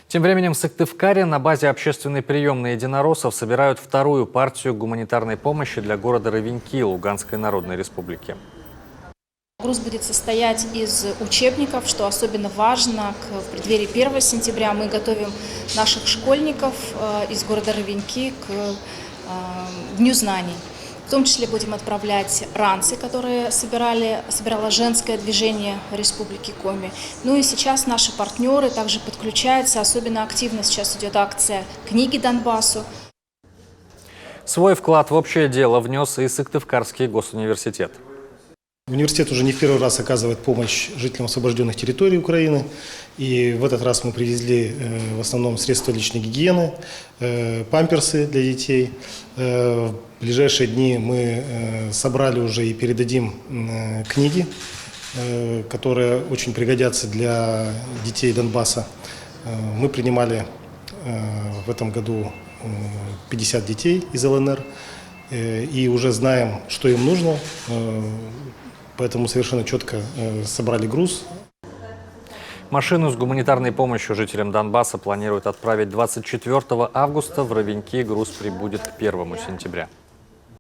Тем временем в Сыктывкаре на базе общественной приемной единороссов собирают вторую партию гуманитарной помощи для города Ровеньки Луганской Народной Республики. Груз будет состоять из учебников, что особенно важно. В преддверии 1 сентября мы готовим наших школьников из города Ровеньки к Дню знаний. В том числе будем отправлять ранцы, которые собирало женское движение Республики Коми. Ну и сейчас наши партнеры также подключаются. Особенно активно сейчас идет акция «Книги Донбассу». Свой вклад в общее дело внес и Сыктывкарский госуниверситет. Университет уже не в первый раз оказывает помощь жителям освобожденных территорий Украины. И в этот раз мы привезли в основном средства личной гигиены, памперсы для детей. В ближайшие дни мы собрали уже и передадим книги, которые очень пригодятся для детей Донбасса. Мы принимали в этом году 50 детей из ЛНР и уже знаем, что им нужно. Поэтому совершенно четко собрали груз. Машину с гуманитарной помощью жителям Донбасса планируют отправить 24 августа. В Ровеньки груз прибудет к 1 сентября.